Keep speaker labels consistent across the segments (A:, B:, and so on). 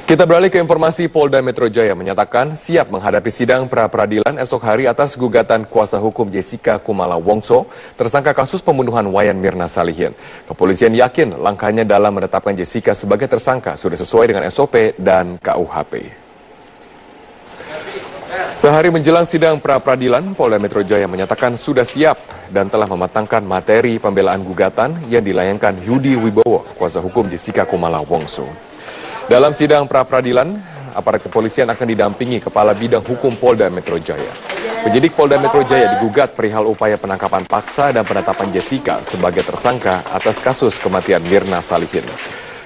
A: Kita beralih ke informasi. Polda Metro Jaya menyatakan siap menghadapi sidang pra-peradilan esok hari atas gugatan kuasa hukum Jessica Kumala Wongso, tersangka kasus pembunuhan Wayan Mirna Salihin. Kepolisian yakin langkahnya dalam menetapkan Jessica sebagai tersangka sudah sesuai dengan SOP dan KUHP. Sehari menjelang sidang pra-peradilan, Polda Metro Jaya menyatakan sudah siap dan telah mematangkan materi pembelaan gugatan yang dilayangkan Yudi Wibowo, kuasa hukum Jessica Kumala Wongso. Dalam sidang pra-peradilan, aparat kepolisian akan didampingi Kepala Bidang Hukum Polda Metro Jaya. Penyidik Polda Metro Jaya digugat perihal upaya penangkapan paksa dan penetapan Jessica sebagai tersangka atas kasus kematian Mirna Salihin.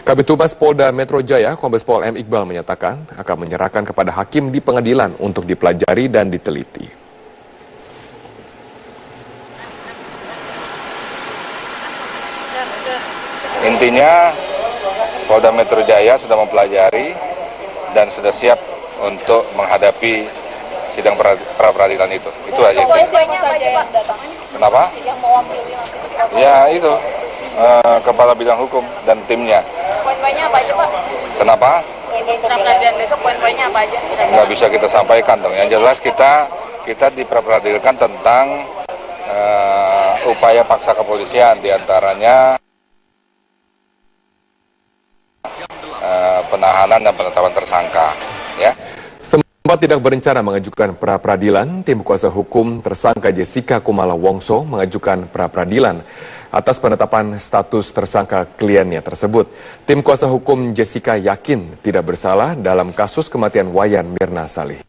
A: Kabid Humas Polda Metro Jaya, Kombes Pol M. Iqbal menyatakan akan menyerahkan kepada hakim di pengadilan untuk dipelajari dan diteliti.
B: Intinya, Polda Metro Jaya sudah mempelajari dan sudah siap untuk menghadapi sidang pra-peradilan itu. Itu aja. Kenapa? Ya itu, Kepala Bidang Hukum dan timnya.
C: Poin-poinnya apa aja, Pak?
B: Kenapa?
C: Pra-peradilan besok poin-poinnya apa aja?
B: Nggak bisa kita sampaikan dong. Yang jelas kita diperadilan tentang upaya paksa kepolisian, diantaranya penahanan dan penetapan tersangka, ya.
A: Sempat tidak berencana mengajukan pra-peradilan, tim kuasa hukum tersangka Jessica Kumala Wongso mengajukan pra-peradilan atas penetapan status tersangka kliennya tersebut. Tim kuasa hukum Jessica yakin tidak bersalah dalam kasus kematian Wayan Mirna Salihin.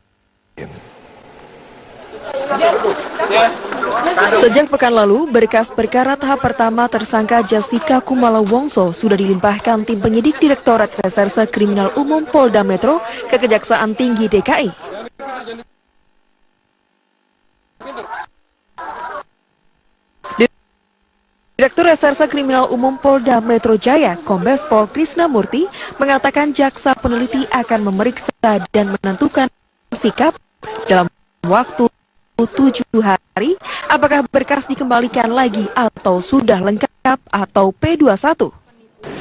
D: Sejak pekan lalu, berkas perkara tahap pertama tersangka Jessica Kumala Wongso sudah dilimpahkan tim penyidik Direktorat Reserse Kriminal Umum Polda Metro ke Kejaksaan Tinggi DKI. Direktur Reserse Kriminal Umum Polda Metro Jaya, Kombes Pol Krisnamurti, mengatakan jaksa peneliti akan memeriksa dan menentukan sikap dalam waktu 7 hari, apakah berkas dikembalikan lagi atau sudah lengkap atau P21?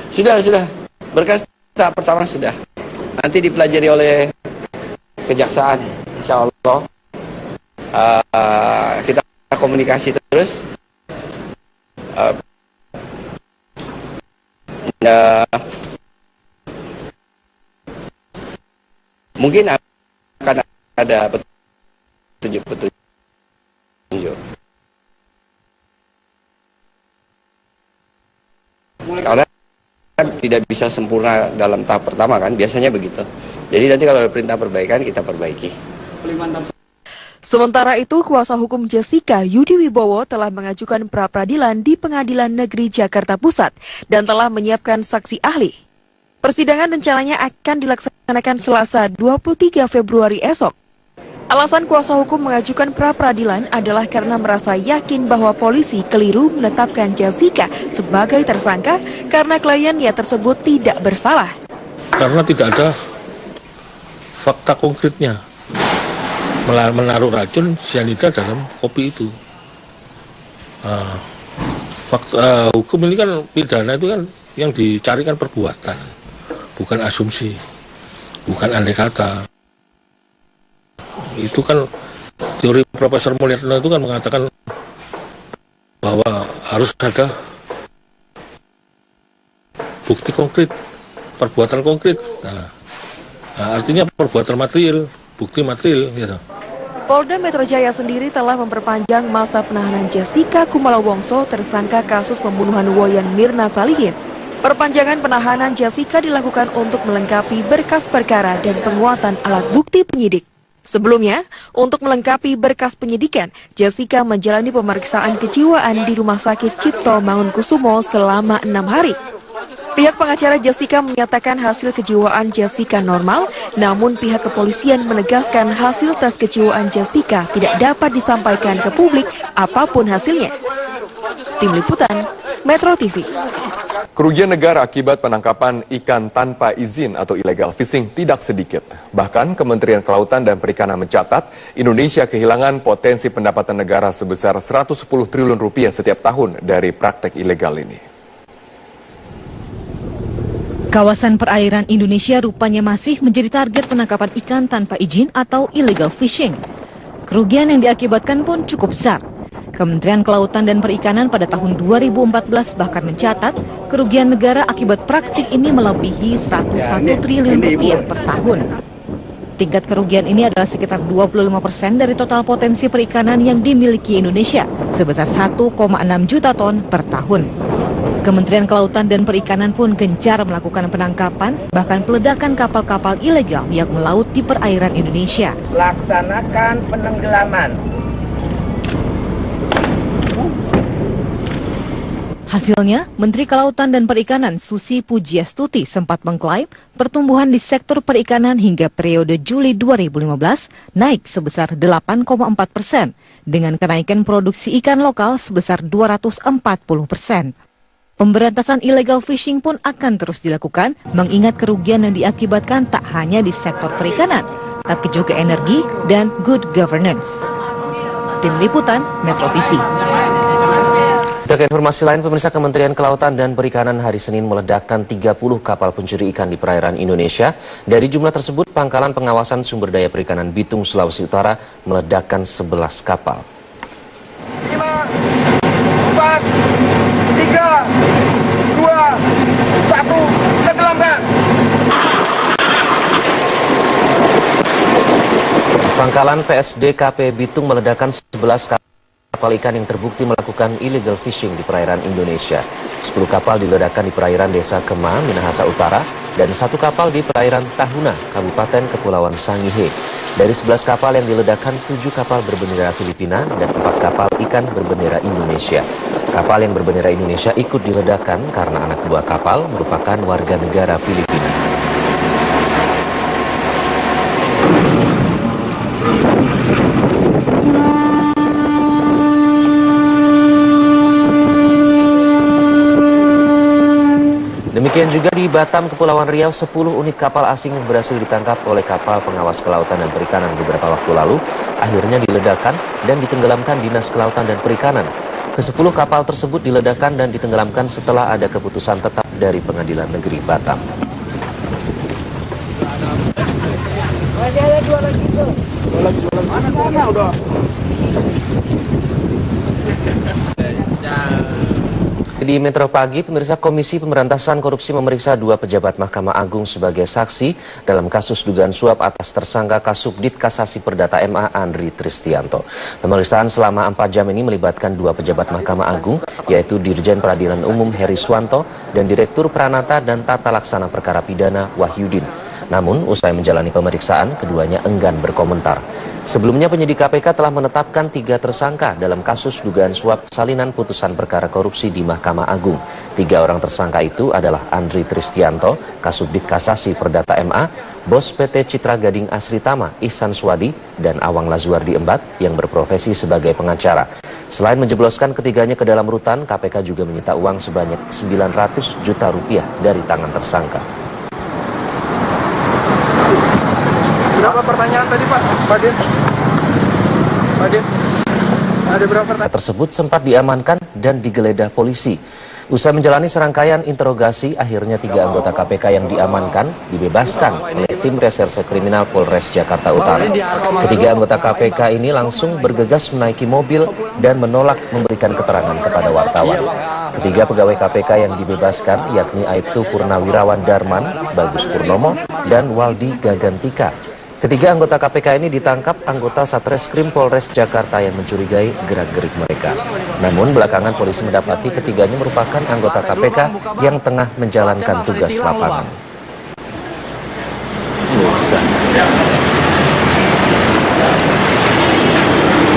E: Sudah. Berkas tahap pertama sudah. Nanti dipelajari oleh Kejaksaan, insya Allah. Kita komunikasi terus. Mungkin akan ada petunjuk. Karena tidak bisa sempurna dalam tahap pertama kan, biasanya begitu. Jadi nanti kalau ada perintah perbaikan, kita perbaiki.
D: Sementara itu, kuasa hukum Jessica, Yudi Wibowo, telah mengajukan pra-peradilan di Pengadilan Negeri Jakarta Pusat dan telah menyiapkan saksi ahli. Persidangan rencananya akan dilaksanakan Selasa 23 Februari esok. Alasan kuasa hukum mengajukan pra-peradilan adalah karena merasa yakin bahwa polisi keliru menetapkan Jessica sebagai tersangka karena kliennya tersebut tidak bersalah.
F: Karena tidak ada fakta konkretnya menaruh racun cyanida dalam kopi itu. Fakta hukum ini kan, pidana itu kan yang dicari kan perbuatan, bukan asumsi, bukan andai kata. Itu kan teori Profesor Mulyatno itu kan mengatakan bahwa harus ada bukti konkret, perbuatan konkret. Nah, artinya perbuatan material, bukti material gitu.
D: Polda Metro Jaya sendiri telah memperpanjang masa penahanan Jessica Kumala Wongso tersangka kasus pembunuhan Wayan Mirna Salihin. Perpanjangan penahanan Jessica dilakukan untuk melengkapi berkas perkara dan penguatan alat bukti penyidik. Sebelumnya, untuk melengkapi berkas penyidikan, Jessica menjalani pemeriksaan kejiwaan di Rumah Sakit Cipto Mangunkusumo selama 6 hari. Pihak pengacara Jessica menyatakan hasil kejiwaan Jessica normal, namun pihak kepolisian menegaskan hasil tes kejiwaan Jessica tidak dapat disampaikan ke publik apapun hasilnya. Tim Liputan, Metro TV.
A: Kerugian negara akibat penangkapan ikan tanpa izin atau illegal fishing tidak sedikit. Bahkan Kementerian Kelautan dan Perikanan mencatat Indonesia kehilangan potensi pendapatan negara sebesar 110 triliun rupiah setiap tahun dari praktek ilegal ini.
G: Kawasan perairan Indonesia rupanya masih menjadi target penangkapan ikan tanpa izin atau illegal fishing. Kerugian yang diakibatkan pun cukup besar. Kementerian Kelautan dan Perikanan pada tahun 2014 bahkan mencatat kerugian negara akibat praktik ini melebihi 101 triliun rupiah per tahun. Tingkat kerugian ini adalah sekitar 25% dari total potensi perikanan yang dimiliki Indonesia, sebesar 1,6 juta ton per tahun. Kementerian Kelautan dan Perikanan pun gencar melakukan penangkapan, bahkan peledakan kapal-kapal ilegal yang melaut di perairan Indonesia.
H: Laksanakan penenggelaman.
G: Hasilnya, Menteri Kelautan dan Perikanan Susi Pujiastuti sempat mengklaim pertumbuhan di sektor perikanan hingga periode Juli 2015 naik sebesar 8,4% dengan kenaikan produksi ikan lokal sebesar 240%. Pemberantasan illegal fishing pun akan terus dilakukan, mengingat kerugian yang diakibatkan tak hanya di sektor perikanan, tapi juga energi dan good governance. Tim Liputan, Metro TV.
I: Kita ke informasi lain, pemirsa, Kementerian Kelautan dan Perikanan hari Senin meledakkan 30 kapal pencuri ikan di perairan Indonesia. Dari jumlah tersebut, Pangkalan Pengawasan Sumber Daya Perikanan Bitung, Sulawesi Utara meledakkan 11 kapal.
H: 5, 4, 3, 2, 1, tenggelamkan.
I: Pangkalan PSDKP Bitung meledakkan 11 kapal ikan yang terbukti melakukan illegal fishing di perairan Indonesia. 10 kapal diledakkan di perairan Desa Kema, Minahasa Utara, dan 1 kapal di perairan Tahuna, Kabupaten Kepulauan Sangihe. Dari 11 kapal yang diledakkan, 7 kapal berbendera Filipina dan 4 kapal ikan berbendera Indonesia. Kapal yang berbendera Indonesia ikut diledakkan karena anak buah kapal merupakan warga negara Filipina. Demikian juga di Batam, Kepulauan Riau, 10 unit kapal asing yang berhasil ditangkap oleh kapal pengawas kelautan dan perikanan beberapa waktu lalu akhirnya diledakkan dan ditenggelamkan Dinas Kelautan dan Perikanan. Ke-10 kapal tersebut diledakkan dan ditenggelamkan setelah ada keputusan tetap dari Pengadilan Negeri Batam. Di Metro Pagi, pemirsa, Komisi Pemberantasan Korupsi memeriksa 2 pejabat Mahkamah Agung sebagai saksi dalam kasus dugaan suap atas tersangka Kasubdit Kasasi Perdata MA Andri Tristianto. Pemeriksaan selama 4 jam ini melibatkan 2 pejabat Mahkamah Agung, yaitu Dirjen Peradilan Umum Heri Swanto dan Direktur Pranata dan Tata Laksana Perkara Pidana Wahyudin. Namun, usai menjalani pemeriksaan, keduanya enggan berkomentar. Sebelumnya, penyidik KPK telah menetapkan 3 tersangka dalam kasus dugaan suap salinan putusan perkara korupsi di Mahkamah Agung. 3 orang tersangka itu adalah Andri Tristianto, Kasubdit Kasasi Perdata MA, Bos PT Citra Gading Asritama, Ihsan Swadi, dan Awang Lazuardi Embat yang berprofesi sebagai pengacara. Selain menjebloskan ketiganya ke dalam rutan, KPK juga menyita uang sebanyak 900 juta rupiah dari tangan tersangka.
H: Berapa pertanyaan tadi Pak? Badin? Ada berapa pertanyaan?
I: Tersebut sempat diamankan dan digeledah polisi. Usai menjalani serangkaian interogasi, akhirnya 3 anggota KPK yang diamankan dibebaskan oleh tim reserse kriminal Polres Jakarta Utara. Ketiga anggota KPK ini langsung bergegas menaiki mobil dan menolak memberikan keterangan kepada wartawan. Ketiga pegawai KPK yang dibebaskan yakni Aibtu Purnawirawan Darman, Bagus Purnomo, dan Waldi Gagantika. Ketiga anggota KPK ini ditangkap anggota Satreskrim Polres Jakarta yang mencurigai gerak-gerik mereka. Namun belakangan polisi mendapati ketiganya merupakan anggota KPK yang tengah menjalankan tugas lapangan.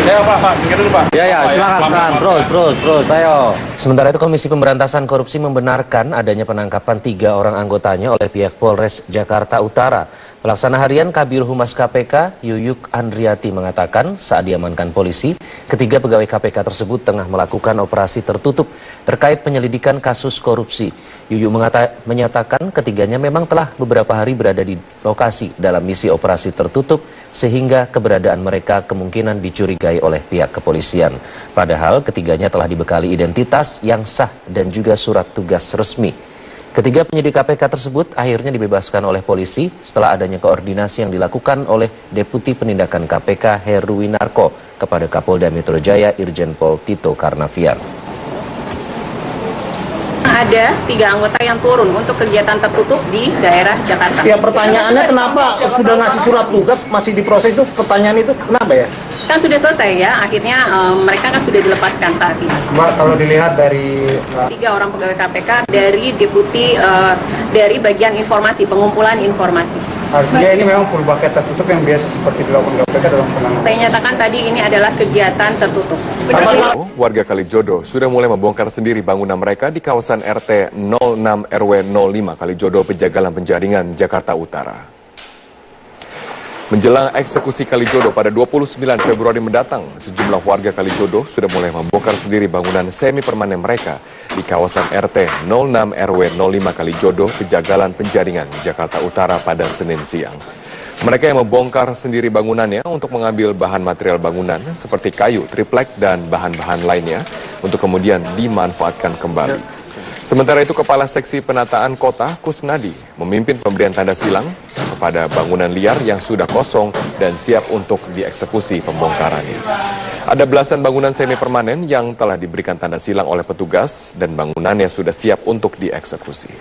B: Ya Pak, pinggir dulu Pak.
J: Ya, silakan, terus, ayo.
I: Sementara itu, Komisi Pemberantasan Korupsi membenarkan adanya penangkapan 3 orang anggotanya oleh pihak Polres Jakarta Utara. Pelaksana harian Kabid Humas KPK, Yuyuk Andriati, mengatakan saat diamankan polisi, ketiga pegawai KPK tersebut tengah melakukan operasi tertutup terkait penyelidikan kasus korupsi. Yuyuk menyatakan ketiganya memang telah beberapa hari berada di lokasi dalam misi operasi tertutup, sehingga keberadaan mereka kemungkinan dicurigai oleh pihak kepolisian. Padahal ketiganya telah dibekali identitas yang sah dan juga surat tugas resmi. Ketiga penyidik KPK tersebut akhirnya dibebaskan oleh polisi setelah adanya koordinasi yang dilakukan oleh Deputi Penindakan KPK Heruwinarko kepada Kapolda Metro Jaya Irjen Pol Tito Karnavian.
C: Ada 3 anggota yang turun untuk kegiatan tertutup di daerah Jakarta.
H: Ya, pertanyaannya kenapa sudah ngasih surat tugas masih diproses, itu pertanyaan itu kenapa ya?
C: Kan sudah selesai ya, akhirnya mereka kan sudah dilepaskan saat ini.
H: Mbak, kalau dilihat dari
C: 3 orang pegawai KPK dari deputi dari bagian informasi, pengumpulan informasi.
H: artinya ini memang full bucket tertutup yang biasa seperti dilakukan KPK dalam penanganan.
C: Saya nyatakan tadi ini adalah kegiatan tertutup.
A: Warga Kalijodo sudah mulai membongkar sendiri bangunan mereka di kawasan RT 06 RW 05 Kalijodo, Pejagalan Penjaringan, Jakarta Utara. Menjelang eksekusi Kalijodo pada 29 Februari mendatang, sejumlah warga Kalijodo sudah mulai membongkar sendiri bangunan semi permanen mereka di kawasan RT 06 RW 05 Kalijodo, Pejagalan Penjaringan, Jakarta Utara pada Senin siang. Mereka yang membongkar sendiri bangunannya untuk mengambil bahan material bangunan seperti kayu, triplek, dan bahan-bahan lainnya untuk kemudian dimanfaatkan kembali. Sementara itu, Kepala Seksi Penataan Kota Kusnadi memimpin pemberian tanda silang kepada bangunan liar yang sudah kosong dan siap untuk dieksekusi pembongkarannya. Ada belasan bangunan semi permanen yang telah diberikan tanda silang oleh petugas dan bangunannya sudah siap untuk dieksekusi.